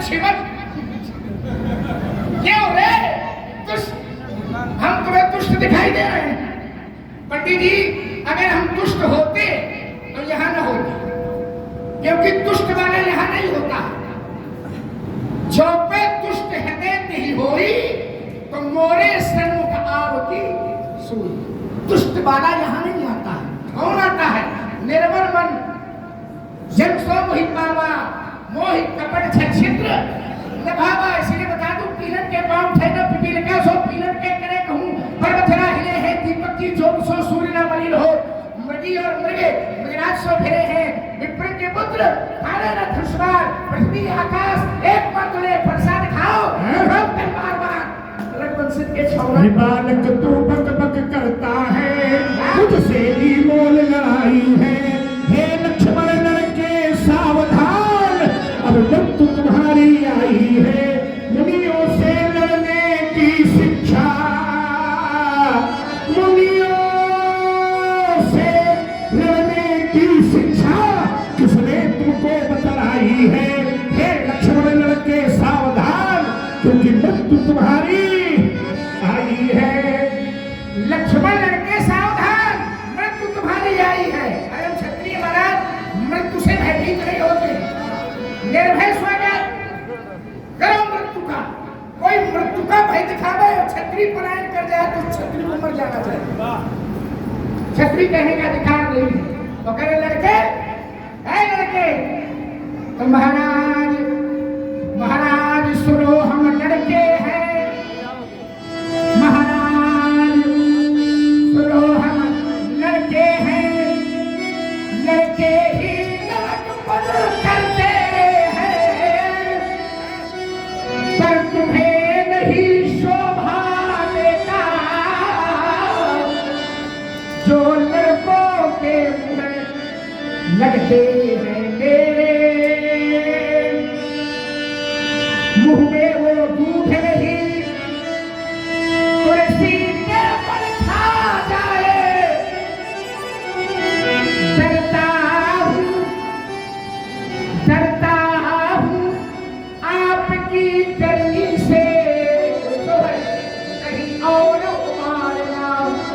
अच्छी मत। क्यों रे दुष्ट? हम तुम्हें दुष्ट दिखाई दे रहे हैं। पंडित जी, अगर हम दुष्ट होते तो यहाँ न होते, क्योंकि दुष्ट वाला यहाँ नहीं होता। जो पे दुष्ट हृदय नहीं होई तो मोरे सन्मुख आवती सुई। दुष्ट वाला यहाँ नहीं आता है। कौन आता है? निर्मल मन, जन सो मोहि पावा, मोहि कपट छिद्र न भावा। इसलिए बता दूं, पीलन के पांव थे न पिपील का, सो पीलन के करे कहूं। पर्वत ना हिले है दीपक की ज्योत, सो सूर्य ना मलिन हो। मृगी और मृगे मृगराज सो फिरे हैं, विप्र के पुत्र खाने न धनुष्वार। पृथ्वी आकाश एक पर तुले प्रसाद खाओ, रोक कर बार बार रघुवंश के छौरा। बालक तू बक बक करता है, मुझसे ही मोल लड़ाई है। हे लक्ष्मण लड़के सावधान, अब मृत्यु तुम्हारी आई है। मुनियों से लड़ने की शिक्षा, मुनियों से लड़ने की शिक्षा किसने तुमको बतलाई है? हे लक्ष्मण लड़के सावधान, क्योंकि मृत्यु तुम्हारी आई है। लक्ष्मण लड़के सावधान, मृत्यु तुम्हारी आई है। अरे क्षत्रिय महाराज, मृत्यु से भयभीत नहीं होते, निर्भय स्वागत करो मृत्यु का। कोई मृत्यु का भय दिखावे और क्षत्रिय पलायन कर जाए तो क्षत्रिय को मर जाना चाहिए। क्षत्रिय कहने का अधिकार नहीं। तो करे लड़के, ऐ लड़के, तो महाराज महाराज सुनो, हम लड़के हैं। महाराज सुनो, हम लड़के हैं, लड़के ही लड़कपन करते हैं। पर तुम्हें नहीं शोभा देता जो लड़कों के मुंह लगते हैं मेरे। मुंह में वो दूध नहीं, कुर्सी के पर खा जाए। डरता हूँ आपकी डरनी से, कहीं और मारना।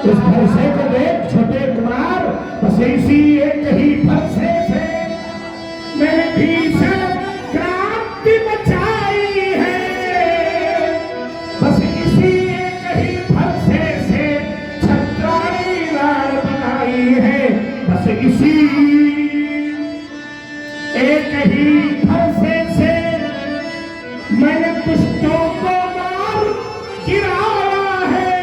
इस फरसे को देख छोटे कुमार, बस इसी एक ही फरसे से मैंने भीषण क्रांति मचाई है। बस इसी एक ही फरसे से छत्राणी रार बनाई है। बस इसी एक ही फरसे से मैंने दुष्टों को मार गिराया है।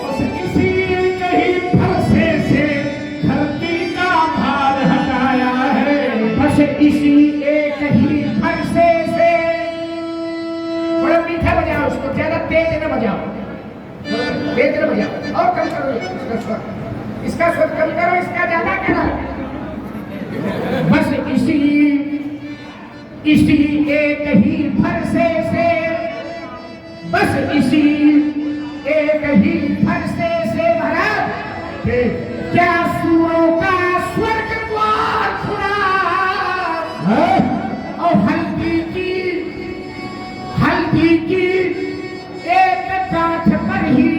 बस इसी एक ही फरसे से धरती का भार हटाया है। बस इसी एक ही फरसे से। थोड़ा मीठा बजाओ उसको, ज्यादा तेज न बजाओ, तेज न बजाओ, और कम करो इसका स्वर। इसका स्वर कम करो, इसका ज्यादा करो। बस इसी एक ही फरसे से, बस इसी एक ही फरसे से महाराज क्या सूरों का स्वर्ग द्वार खुला। और हल्दी की एक गांठ पर ही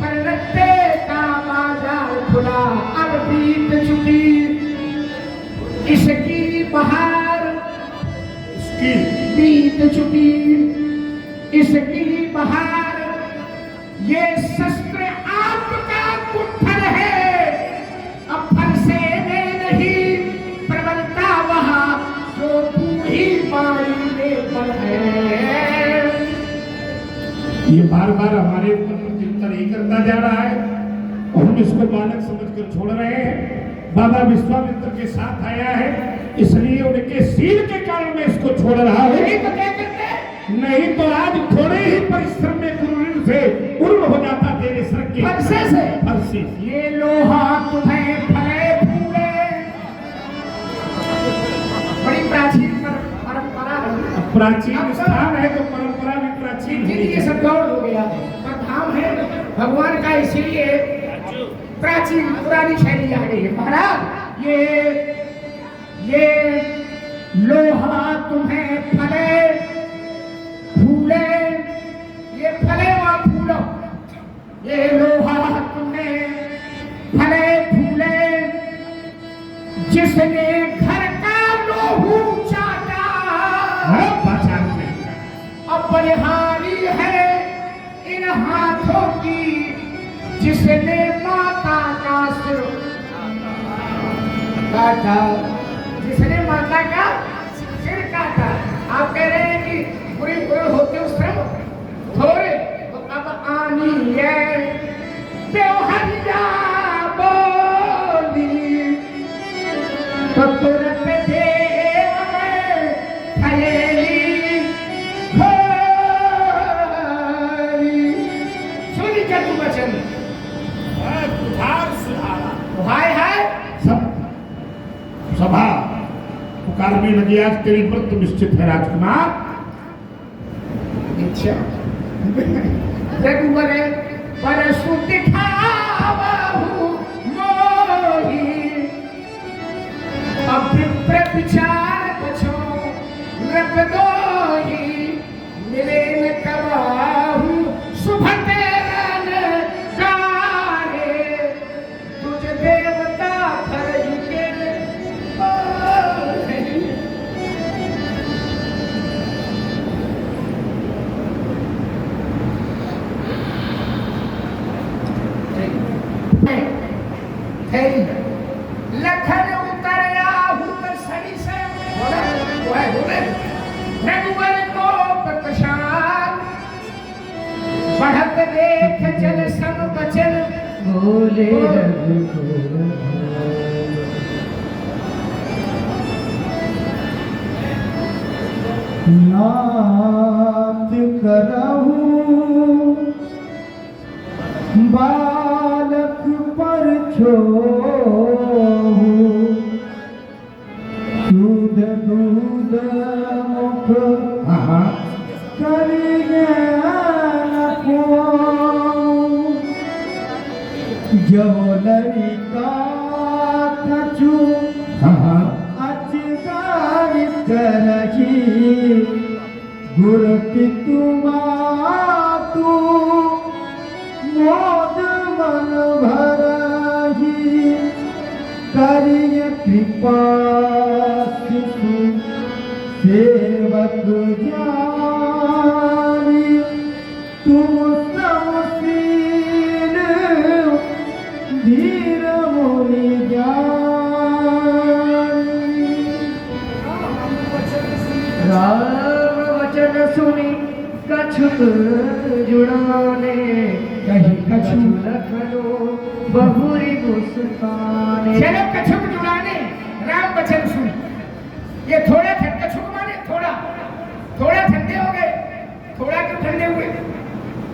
परलट्टे का बाजार खुला। अब बीत चुकी इसकी बहार, बीत चुकी इसकी बहार। ये शस्त्र आपका कुट्ठर है, अब फरसे में नहीं प्रबलता वहां जो पूरी पानी में बल है। ये बार बार हमारे ऊपर चिंतन ही करता जा रहा है और हम इसको बालक समझकर छोड़ रहे हैं। बाबा विश्वामित्र के साथ आया है, इसलिए उनके सील के कारण मैं इसको छोड़ रहा हूँ। नहीं तो क्या करते? नहीं तो आज थोड़े ही परिश्रम में गुरु से पूर्ण हो जाता तेरे सर के फरसे से। फरसे। ये लोहा तुम्हें फले फूले। बड़ी प्राचीन परंपरा है। प्राचीन स्थान है तो परंपरा भी प्राचीन है। ये सब गौर हो गया पर धाम है भगवान का, इसीलिए प्राचीन पुरानी शैली आ गई है। महाराज ये लोहा तुम्हें फले ये लोहा तुमने फले फूले, जिसने घर का लोहू चाटा, अब बलिहारी है इन हाथों की, जिसने माता का सिर काटा, जिसने माता का सिर काटा। आप कह रहे हैं कि बुरे बुरे होते उस समय थोड़े, तो अब आनी है त्योहरिया बोली, तो तुरंत दे थैली खोली। सुनी क्या तू वचन सुधारा हाय हाय सब सभा पुकारने लगी, आज तेरी व्रत निश्चित है राजकुमार। अच्छा रघुवर परसु दिखावहु मोहि, अब विचार पछो रख दोहि, मिले न कबाहु शुभ तेरन काहे, तुझ देवता फरहि के लखन उतरया हुत सड़ी से बोले रघुवर को प्रशान, बढ़त देख जल सम बचन बोले नाथ करहूं बालक पर छोहूं, दूध दूध मुख करिए न कोऊ, जो लड़का कछु अचगार करही, गुर पितु मातु मोद मन भरही, करिय कृपा शिशु सेवक जानी, तुम समशील धीर मुनि ज्ञानी। राम वचन सुनी कछुक जुड़ाने, कहीं कछु लखनो बहुरी मुस्काने। चलो कछुक जुड़ाने राम वचन सुन। ये थोड़ा कछुक माने थोड़ा थोड़ा ठंडे हो गए, थोड़ा क्यों ठंडे हुए?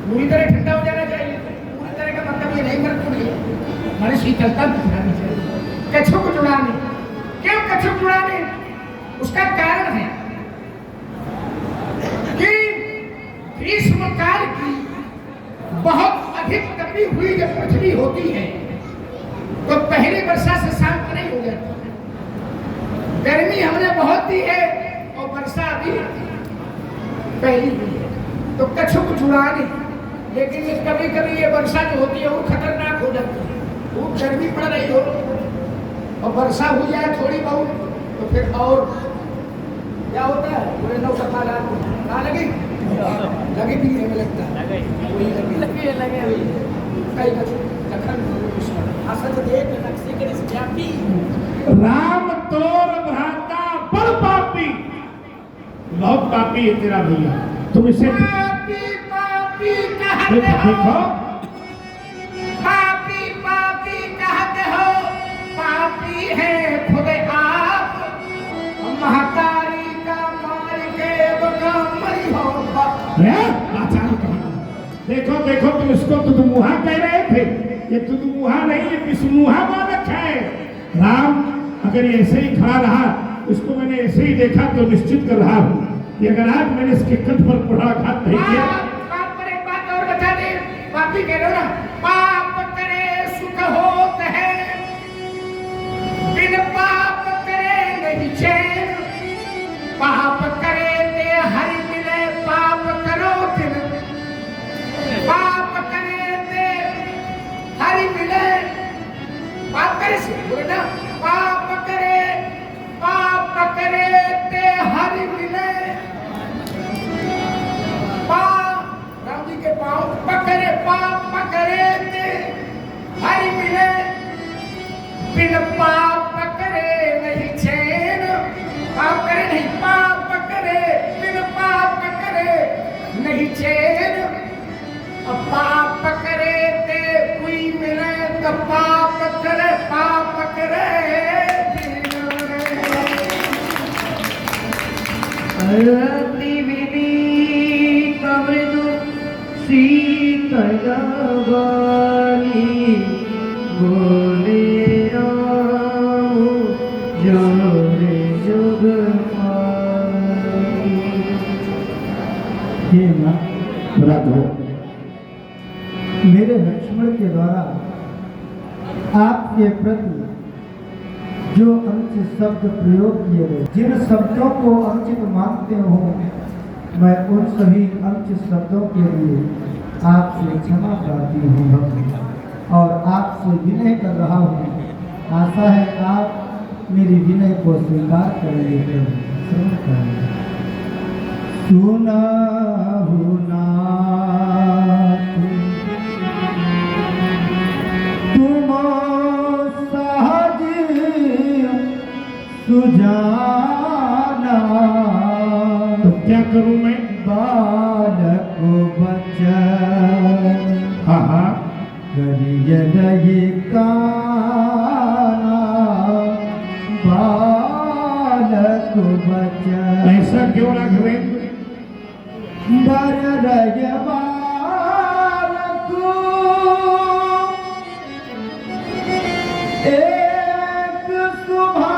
पूरी तरह ठंडा हो जाना चाहिए। पूरी तरह का मतलब ये नहीं मरती है, हमारी शीतलता दिखानी चाहिए। कछुक जुड़ाने, क्यों कछुक जुड़ाने? उसका कारण है कि ग्रीष्म काल की बहुत अधिक तपी हुई जब पृथ्वी होती है तो पहली वर्षा से शांत नहीं हो जाती। गर्मी हमने बहुत दी है और वर्षा अभी पहली हुई है, तो कछुक जुड़ाने। लेकिन ये कभी कभी ये वर्षा जो होती है वो खतरनाक हो जाती है। खूब गर्मी पड़ रही हो और वर्षा हो जाए थोड़ी बहुत तो फिर और क्या होता है, पूरे नौ सफा कहाँ लगी लगी भी हमें लगता है वही लगे कई राम तोर भ्राता बड़ पापी, बहुत पापी है तेरा भैया। तुम इसे पापी पापी कहते देखो, हो, पापी पापी कहते हो, पापी है खुद आप, महतारी का मार के बका मरी हो। देखो देखो, तुम इसको तुदमुहा कह रहे थे, ये तुदमुहा नहीं, ये बिस्मुहा बालक है। राम अगर ये ऐसे ही खड़ा रहा, इसको मैंने ऐसे ही देखा तो निश्चित कर रहा हूँ कि अगर आज मैंने इसके कंठ पर कुठाराघात नहीं किया। पाप पर एक बात और बता दे, पापी कह रहे हो ना, पाप करे सुख होत है, बिन पाप करे नहीं चैन, पाप करे ते हरि मिले, पाप करो दिन, पाप करे ते अति विनीत मृदु शीतल वाणी बोले आओ जोरे जुग पाई। हे मां राघव, मेरे लक्ष्मण के द्वारा आपके प्रति जो अनुचित शब्द प्रयोग किए गए, जिन शब्दों को अनुचित मानते हो, मैं उन सभी अनुचित शब्दों के लिए आपसे क्षमा प्रार्थी हूँ और आपसे विनय कर रहा हूँ। आशा है आप मेरी विनय को स्वीकार करेंगे। सुना सुजाना, तो क्या करूं मैं? बालक बचन हाँ करिए नहीं काना, बालक बचन। ऐसा क्यों ना करें? बर रय बालक एक सुभा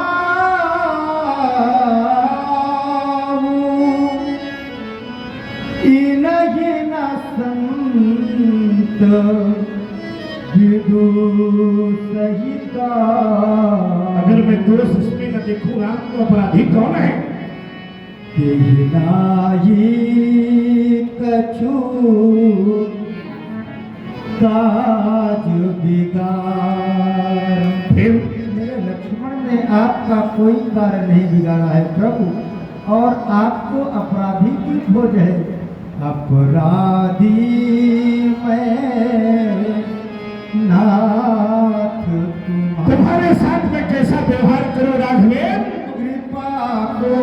सहिता। अगर मैं दोष इसमें न देखूंगा तो अपराधी कौन है? कछु काज बिगाड़। फिर मेरे लक्ष्मण ने आपका कोई कार्य नहीं बिगाड़ा है प्रभु, और आपको अपराधी की खोज है। अपराधी मैं नाथ तुम्हारे साथ में कैसा व्यवहार करो राघवेन? कृपा को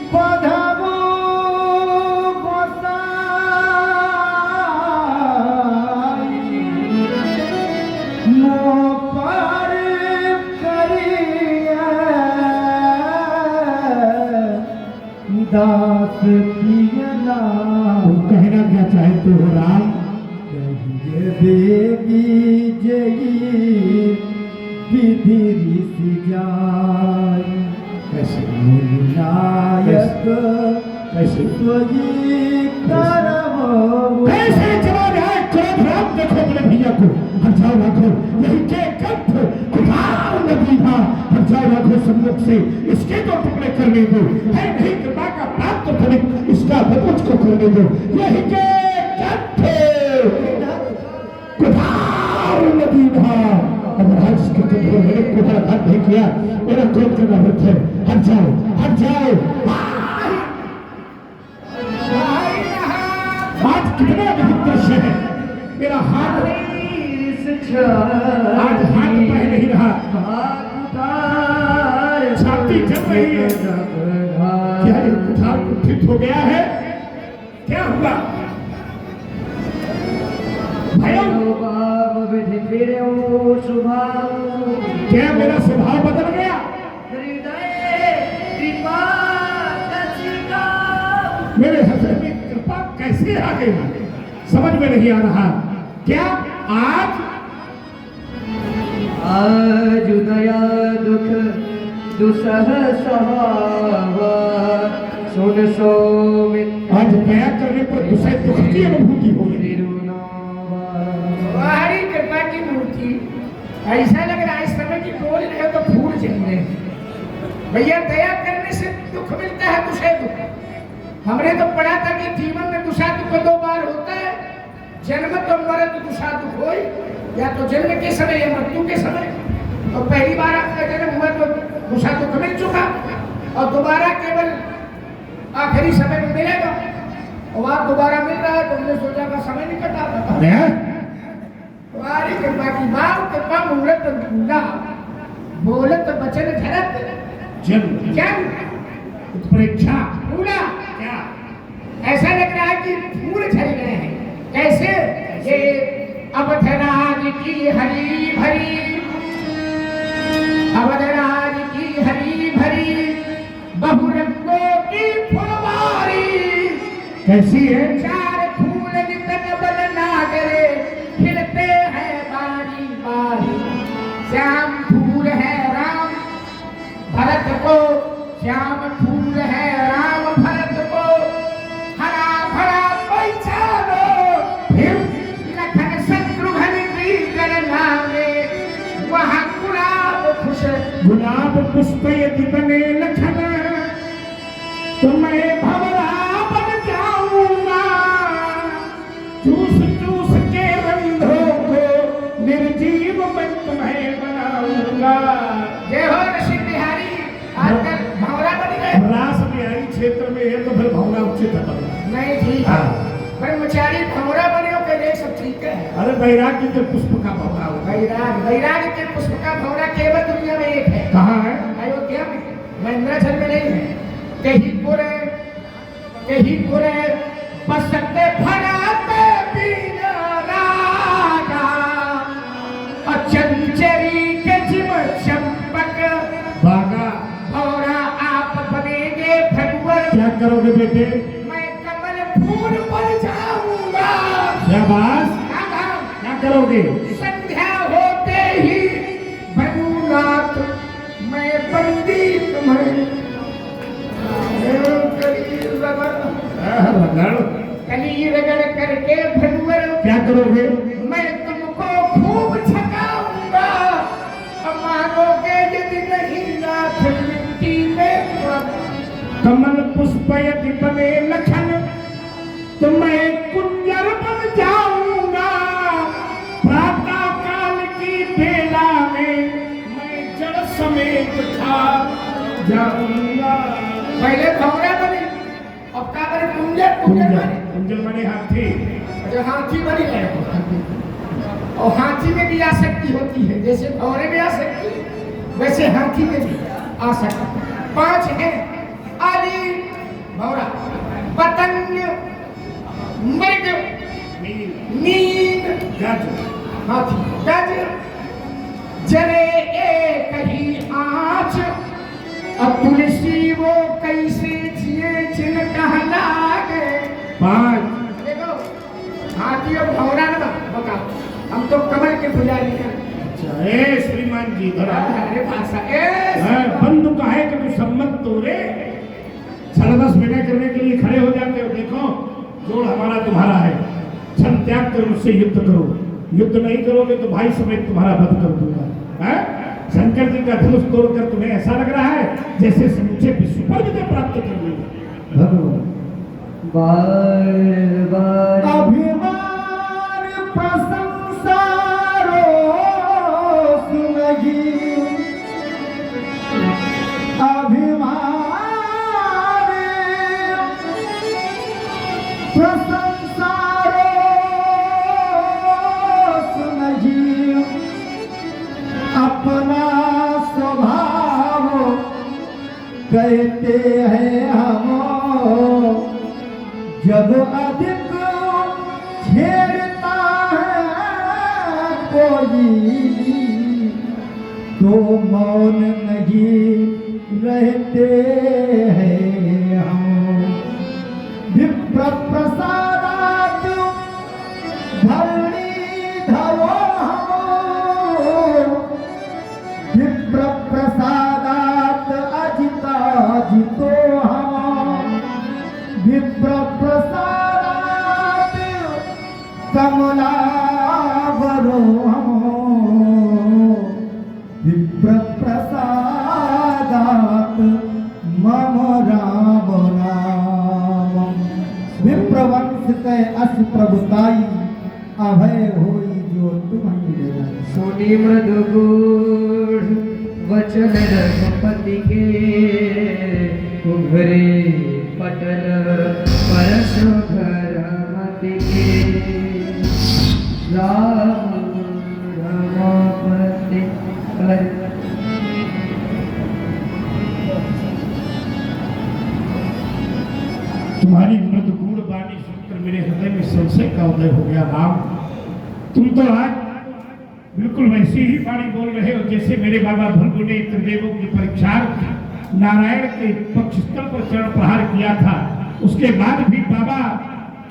बधावो गोसाई, मो पर करिए दास पियला। कहना क्या चाहते हो राम? कहिए देवी जयी विधि ऋषि जाय, कैसे मुनिनायक कैसे सोई करवो। कैसे जवाब है? क्रोध राम देखो अपने भैया को। हट जाओ राघो, यही के कंठ कुठार नदी था। हट जाओ राघो सम्मुख से, इसके तो टुकड़े करने दो। है नहीं कृपा का प्राप्त फलित, इसका बपुच को करने दो। यही के कंठ कुठार नदी था। अगर आज इसके कंठ को मेरे कुठार नहीं किया, मेरा क्रोध करना व्यर्थ है। हट जाओ, हट जाओ। आज कितना विचित्र दृश्य है। मेरा हाथ आज हाथ पह नहीं रहा, छाती जल रही है। क्या ये कुठार कुठित हो गया है? क्या हुआ? क्या मेरा स्वभाव बदल गया? मेरे हृदय में कृपा कैसे आ गई? समझ में नहीं आ रहा। क्या आज दया दुख दुसह सहावा सुन सौमित। आज दया करने पर दुसह दुख की अनुभूति हो गई। तुम्हारी कृपा की मूर्ति ऐसा लग रहा है इस समय की बोल रहे तो फूल चल रहे। भैया दया करने से दुख मिलता है, दुसह दुख। हमने तो पढ़ा था कि जीवन में दुसह दुख 2 बार होता है, जन्म तो मृत्यु दुसह दुख हो, या तो जन्म के समय या मृत्यु के समय। तो पहली बार आपका जन्म हुआ तो दुसह दुख मिल चुका, और दोबारा केवल आखिरी समय में मिलेगा। और आप दोबारा मिल रहा है तो हमने सोचा का समय नहीं कटा पाता। तुम्हारी कृपा की बात कृपा मुहूर्त पूरा बोलत वचन झरत जन्म जन्म परीक्षा पूरा। क्या ऐसा लग रहा है कि फूल झड़ गए हैं। कैसे? ये अवधराज की हरी भरी, अवधराज की बहुरंगों की फुलवारी, कैसी है? चार फूल नितन बन नागरे, खिलते हैं बारी बारी। श्याम फूल है राम भरत को, श्याम फूल है राम भरत को, हरा भरा पहचानो। फिर लखन शत्रुघ्न की गणना में, वहाँ गुलाब खुश। गुलाब पुष्प यदि बने लखन, तो मैं भंवरा बन जाऊंगा। चूस चूस के रंध्रों को निर्जीव मैं तुम्हें बनाऊंगा। जय हो ऋषि बिहारी। आजकल भंवरा बन गए। रास बिहारी क्षेत्र में है तो फिर भंवरा उचित है। नहीं ठीक है, ब्रह्मचारी भंवरा बने हो पहले सब ठीक है। अरे वैराग्य के पुष्प का भंवरा होगा। वैराग के पुष्प का भंवरा केवल दुनिया में एक है। कहाँ है? अयोध्या में, महेंद्राचल में नहीं है। कहीं पुरे बसते भराते बिना रागा, और चंचरी के जिम चंपक बागा भंवरा आप बनेंगे भगवर। क्या करोगे बेटे? मैं कमल फूल बन जाऊंगा। शाबाश। क्या करोगे? संध्या होते ही भगुनाथ मैं बंदी तुम्हें कली रगड़ करके भगवर। क्या करोगे? मैं तुमको खूब छकाऊंगा, मानोगे यदि नहीं नाथ मिट्टी में। कमल पुष्प यदि बने लखन, तो मैं कुंजर बन जाऊंगा। प्रातः काल की बेला में मैं जड़ समेत खा जाऊंगा। पहले भंवरा बने, अब का बने? कुंजर बने। कुंजर बने हाथी। जो हाथी बनी है, और हाथी में भी आसक्ति होती है। जैसे भंवरे में आसक्ति, वैसे हाथी में भी आसक्ति। 5 है: आली भंवरा, पतंग, मृग, नींद, गज, हाथी, गज। जरे एक ही आँच, अब तुलसी वो कैसे जिए जिनका लागे। 5 देखो हाथी और भंवरा ना बताओ, हम तो कमल के पुजारी हैं। अच्छा, ए श्रीमान जी धरा अरे भाषा बंधु का है कि तू सम्मत तो रे छलबस विनय करने के लिए खड़े हो जाते हो। देखो जोड़ हमारा तुम्हारा है, छल त्याग कर मुझसे युद्ध करो। युद्ध नहीं करोगे तो भाई समेत तुम्हारा वध कर दूंगा। शंकर जी का धनुष तोड़कर तुम्हें ऐसा लग रहा है जैसे समूचे विश्व पर विजय प्राप्त कर ली। भगवान बार बार अभिमान प्रशंसारो सुनगी, अभिमान प्रशंसारो सुनगी। अपना स्वभाव कहते हैं हम, जब अधिक छेड़ता है कोई तो मौन नहीं रहते हैं हम। विप्र प्रसादात धरणी धरो हम, विप्र प्रसादात अजिता जितो हम। विप्र प्रसादात कमलावरो हम, विप्र प्रसादात मम राम नाम। विप्रवंश कै अस प्रभुताई, अभय होई जो तुम्हें देना। सुनी मृदु गूढ़ वचन रघुपति के, उभरे पटल परस घर मति के। राम रमापति तुम्हारी मृदुगूढ़ वाणी सुनकर मेरे हृदय में संशय का उदय हो गया। राम, तुम तो आज बिल्कुल वैसी ही वाणी बोल रहे हो जैसे मेरे बाबा भृगु ने त्रिदेवों की परीक्षा नारायण के पक्षस्थल पर चरण प्रहार किया था, उसके बाद भी बाबा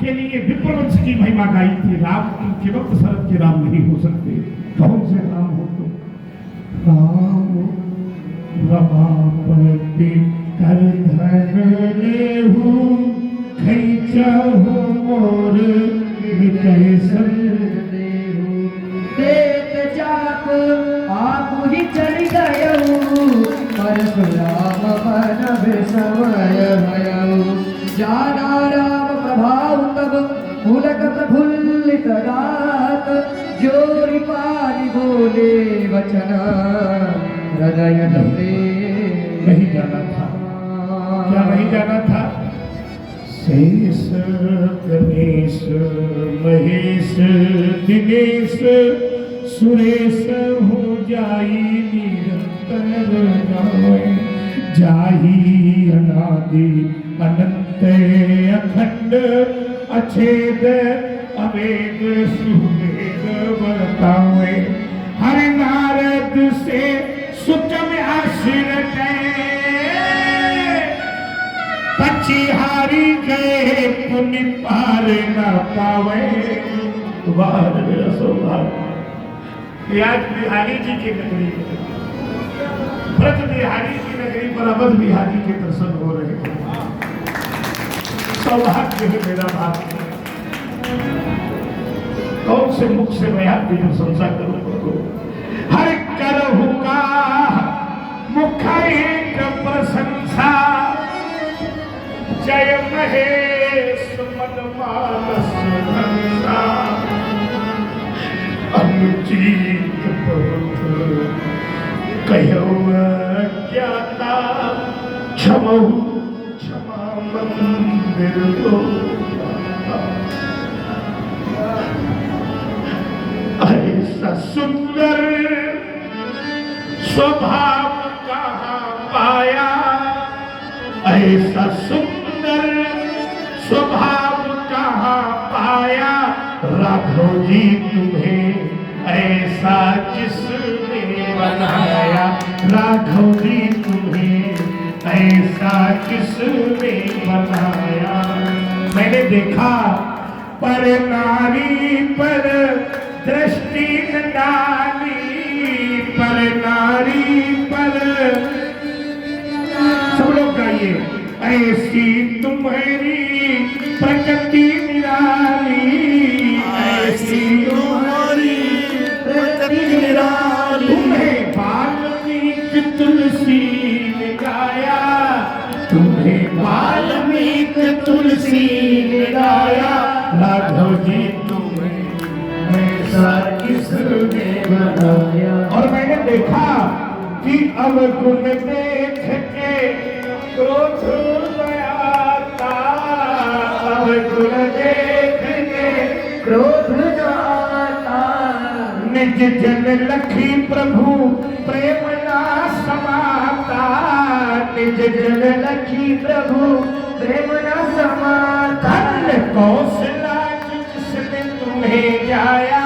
के लिए विप्रवंश की महिमा गाई थी। राम के वक्त शरद के राम नहीं हो सकते। कौन से राम हो तो? राम रमापति कर धन लेहु, खैचहु मोर मिटै संग देहु। देत जाप आप ही चल गयऊ, परशुराम मन विस्मय भयऊ। जाना राम प्रभाव तब पुलक प्रफुल्लित गात, जोरि पारि बोले वचन हृदय में। नहीं जाना था, क्या नहीं जाना था? शेष गणेश महेश दिनेश सुरेश हो जाई निरंतर गावे। जाही अनादि अनंत अखंड अछेद अवेद सुवेद वर्तावे। हरि नारद से सुचम आश्रित पक्षिहारी गए पुण्य पार न पावे। वाह मेरा सौभाग्य। आज बिहारी जी की नगरी में, ब्रज बिहारी की नगरी पर अवध बिहारी के दर्शन हो रहे हैं। सौभाग्य है मेरा भाग्य। कौन से मुख से मैं आपकी प्रशंसा करूं प्रभु? हर करहु का मुख एक प्रशंसा, जय महेश मन मानस हंसा। अनुचित बहुत कहु ज्ञाता, क्षमहु क्षमा मंदिर दो। ऐसा सुंदर स्वभाव कहाँ पाया, ऐसा सुंदर स्वभाव कहाँ पाया। राघव जी तुम्हें ऐसा किसने बनाया, राघव जी तुम्हें ऐसा किसने बनाया। मैंने देखा पर नारी पर दृष्टि न डाली, पर नारी पर। सब लोग गाइए। ऐसी तुम्हारी प्रकृति निराली, ऐसी तुम्हारी प्रकृति निराली। तुम्हें वाल्मीकि तुलसी ने गाया, तुम्हें वाल्मीकि तुलसी ने गाया। राघव जी तुम्हें ऐसा किसने बनाया। और मैंने देखा कि अवगुण देख के क्रोध गया था, अवगुण देख के क्रोध जाता। निज जन लखी प्रभु प्रेम ना समाता, निज जन लखी प्रभु प्रेम ना समाता। धन्य कौशला जिसने तुम्हें जाया,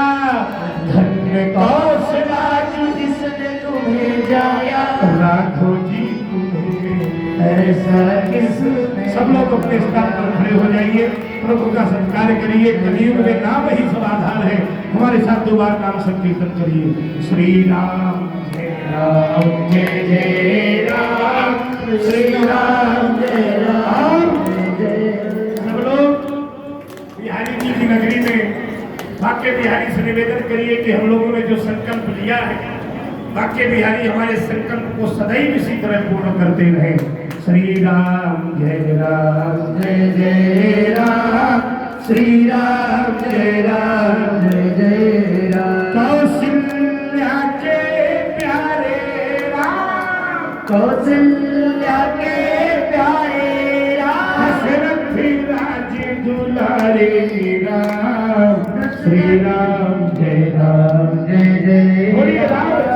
धन्य कौशला जिसने तुम्हें जाया। राघव जी ऐसा किसने। सब लोग अपने स्थान पर खड़े हो जाइए, प्रभु का सत्कार करिए। कलयुग में नाम ही सब आधार है। हमारे साथ दो बार नाम संकीर्तन करिए। श्री राम जय राम जय जय राम, श्री राम जय राम जय। सब लोग बिहारी जी की नगरी में वाक्य बिहारी से निवेदन करिए कि हम लोगों ने जो संकल्प लिया है, वाक्य बिहारी हमारे संकल्प को सदैव इसी तरह पूर्ण करते रहे। श्री राम जय राम, श्री राम जय राम। कौशल्या के प्यारे राम, कौशल्या के प्यारे राम। दशरथ राज दुलारे राम, श्री राम जय जय। बोलिए राम।